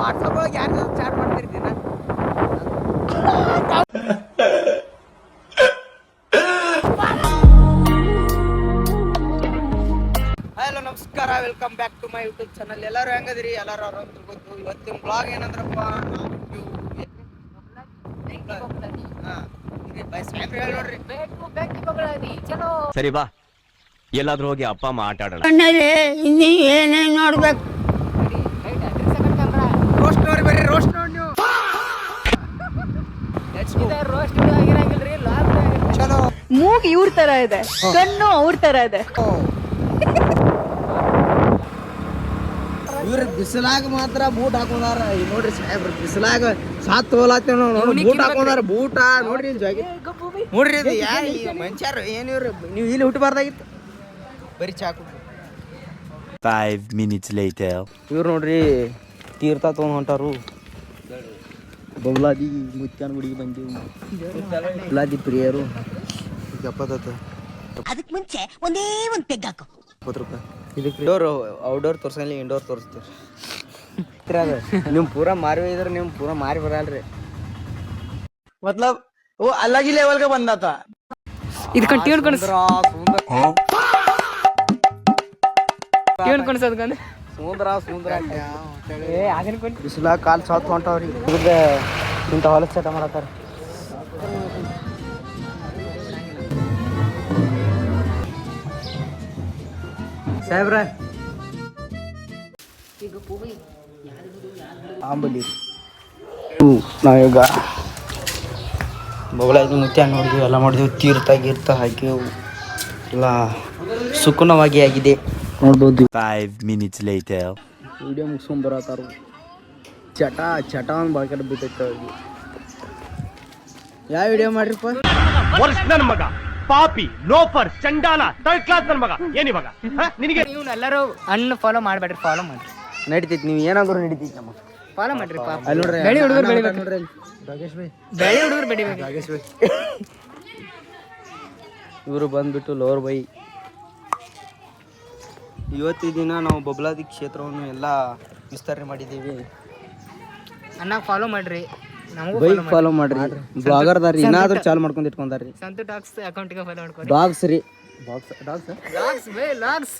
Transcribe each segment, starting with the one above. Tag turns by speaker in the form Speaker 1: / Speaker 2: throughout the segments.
Speaker 1: WhatsApp ಒಳಗೆ ಯಾರು chat ಮಾಡ್ತಿರ್ತೀನ. ಹಲೋ ನಮಸ್ಕಾರ, welcome back to my YouTube channel. ಎಲ್ಲರೂ ಹೆಂಗದಿರಿ? ಎಲ್ಲರೂ ಅವ್ರಂತ ಗೊತ್ತು. ಇವತ್ತಿನ ಬ್ಲಾಗ್ ಏನಂದ್ರಪ್ಪ,
Speaker 2: ಸರಿ ಬಾ, ಎಲ್ಲಾದ್ರೂ ಹೋಗಿ ಅಪ್ಪ ಅಮ್ಮ ಆಟ ಆಡೋಣ.
Speaker 3: ಇನ್ನು ಏನೇನ್ ನೋಡ್ಬೇಕು.
Speaker 1: ರೋಸ್ಟ್ ನೋಡಿ ಬರ್ರಿ, ರೋಸ್ಟ್ ನೋಡಿ ನೀವು. ಚಲೋ.
Speaker 4: ಮೂಗ್ ಇವ್ರ ತರ ಇದೆ, ಕಣ್ಣು ಅವ್ರ ತರ ಇದೆ.
Speaker 1: ಇವ್ರ ಬಿಸಿಲಾಗ ಮಾತ್ರ ಬೂಟ್ ಹಾಕೊಂಡಾರ. ನೋಡ್ರಿ ಸಾಹೇಬ್ರ, ಬಿಸಿಲಾಗ ಸಾತ್ ತೋಲಾತೇವ್ ನಾವು. ಬೂಟ್ ಹಾಕೊಂಡಾರ, ಬೂಟ ನೋಡ್ರಿ ನೋಡ್ರಿ. ಇದು ಯಾರು ಮನುಷ್ಯರು? ಏನ್ ಇವ್ರು? ನೀವು ಇಲ್ಲಿ ಹುಟ್ಟಬಾರ್ದಾಗಿತ್ತು. ಬರೀ ಚಾಕು.
Speaker 2: 5 minutes later.
Speaker 1: ಇವ್ರು ನೋಡ್ರಿ ತೀರ್ಥ ತೊಗೊಂಡ್ ಹೊಂಟಾರು. ಬಬ್ಲಾದಿ ಮುತ್ಯಾನ ಗುಡಿಗೆ ಬಂದೀವಿ. ಬಬ್ಲಾದಿ ಪ್ರಿಯರು.
Speaker 3: ಅದಕ್ ಮುಂಚೆ ಒಂದೇ ಒಂದ್ ಪೆಗ್ ಹಾಕು.
Speaker 1: 20 ರೂಪಾಯಿ. ಇದಕ್ಕೆ ಔಟ್ಡೋರ್ ತೋರ್ಸಂಗಿಲ್ಲ, ಇಂಡೋರ್ ತೋರಿಸ್ತೀವಿ. ನಿಮ್ ಪೂರಾ ಮಾರಿ ಇದ್ರೆ ನಿಮ್ ಪೂರಾ ಮಾರಿ ಬರಲ್ರಿ. ಮತ್ಲಬ್ वो अलग ही लेवल का बंदा था.
Speaker 4: ಇದು ಕಂಟಿನ್ಯೂ ಕಣಸ
Speaker 1: ಬಿಸಿಲ ಕಾಲ್ ಸಾತ್ ಹೊಂಟವ್ರಿ. ಇಂಥ ಹೊಲಕ್ ಸೆಟ ಮಾಡತ್ತಾರ. ಸಾಹೇಬ್ರ ಆಂಬಲಿ ನಾವೀಗ ಬೊಗಳಾಗಿ ಮುತ್ಯ ನೋಡಿದ್ವಿ, ಎಲ್ಲ ಮಾಡಿದ್ವಿ. ತೀರ್ಥ ಹಾಕಿವು, ಎಲ್ಲ ಸುಖನವಾಗಿ ಆಗಿದೆ ನೋಡ್ಬೋದು.
Speaker 2: 5 minutes later.
Speaker 1: ವಿಡಿಯೋ ಮುಗಿಸ್ಕೊಂಡ್ ಬರತ್ತಾರು. ಚಟ ಒಂದು ಬಾಕೆಟ್ ಬಿದ್ದೈತೆ ಅವ್ರಿಗೆ. ಯಾವ ವಿಡಿಯೋ ಮಾಡ್ರಿಪ್ಪ?
Speaker 5: ನನ್ನ ಮಗ ಪಾಪಿ, ಲೋಫರ್, ಚಂಡಾಲ, ಥರ್ಡ್ ಕ್ಲಾಸ್ ನನ್ನ ಮಗ. ಏನಿವಾಗ ನಿನಗೆ?
Speaker 4: ನೀವು ಎಲ್ಲರೂ ಅಣ್ಣ ಫಾಲೋ ಮಾಡ್ಬೇಡ್ರಿ, ಫಾಲೋ ಮಾಡ್ರಿ.
Speaker 1: ನಡೀತೈತಿ, ನೀವು ಏನಾದ್ರು ನಡೀತೈತಿ. ನಮ್ಮ
Speaker 4: ಫಾಲೋ ಮಾಡ್ರಿ.
Speaker 1: ಅಲ್ಲಿ ನೋಡ್ರಿ,
Speaker 4: ಬೆಳಿ ಹುಡುಗರು ಬೆಳಿಬೇಕು.
Speaker 1: ನೋಡ್ರಿ ರಾಕೇಶ್ ಭಾಯ್,
Speaker 4: ಬೆಳಿ ಹುಡುಗರು ಬೆಳಿಬೇಕು.
Speaker 1: ರಾಕೇಶ್ ಭಾಯ್ ಇವರು ಬಂದ್ಬಿಟ್ಟು ಲೋರ್ ಬೈ. ಇವತ್ತು ದಿನ ನಾವು ಬಬ್ಲಾದಿ ಕ್ಷೇತ್ರವನ್ನು ಎಲ್ಲ ವಿಸ್ತರಣೆ ಮಾಡಿದ್ದೀವಿ.
Speaker 4: ಅಣ್ಣ ಫಾಲೋ ಮಾಡ್ರಿ, ನಮಗೂ
Speaker 1: ಬೈಕ್ ಫಾಲೋ ಮಾಡ್ರಿ. ಬ್ಲಾಗರ್ದಾರಿ, ಏನಾದ್ರೂ ಚಾಲು ಮಾಡ್ಕೊಂಡು ಇಟ್ಕೊಂಡಾರ್ರಿ.
Speaker 4: ಸಂತು ಟಾಕ್ಸ್ ಅಕೌಂಟ್ಗೆ ಫಾಲೋ ಮಾಡ್ಕೊರಿ.
Speaker 1: ಡಾಗ್ಸ್ ರೀ,
Speaker 4: ಲಾಗ್ಸ್.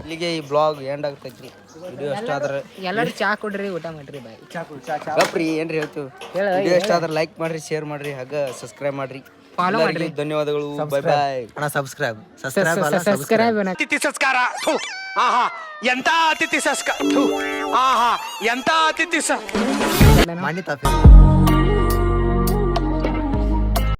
Speaker 1: ಇಲ್ಲಿಗೆ ಈ ಬ್ಲಾಗ್ ಎಂಡ್ ಆಗ್ತೈತ್ರಿ. ವಿಡಿಯೋ ಎಷ್ಟ ಆದ್ರೆ
Speaker 4: ಎಲ್ಲರೂ ಚಾ ಕೊಡ್ರಿ, ಊಟ ಮಾಡ್ರಿ. ಬಾಯ್.
Speaker 1: ಗಪ್ರಿ ಏನ್ರಿ ಹೇಳ್ತೀವಿ. ವಿಡಿಯೋ ಎಷ್ಟ ಆದ್ರೆ ಲೈಕ್ ಮಾಡ್ರಿ, ಶೇರ್ ಮಾಡ್ರಿ, ಹಾಗ ಸಬ್ಸ್ಕ್ರೈಬ್ ಮಾಡ್ರಿ.
Speaker 4: ಫಾಲೋ ಮಾಡ್ರಿ.
Speaker 1: ಧನ್ಯವಾದಗಳು. Bye bye.
Speaker 2: ಸಬ್ಸ್ಕ್ರೈಬ್
Speaker 5: ಅತಿಥಿ ಸಂಸ್ಕಾರ. ಆಹಾ ಎಂತ ಅತಿಥಿ ಸಂಸ್ಕಾರ. ಆಹಾ ಎಂತ ಅತಿಥಿ
Speaker 2: ಮಾನ್ಯತಾ.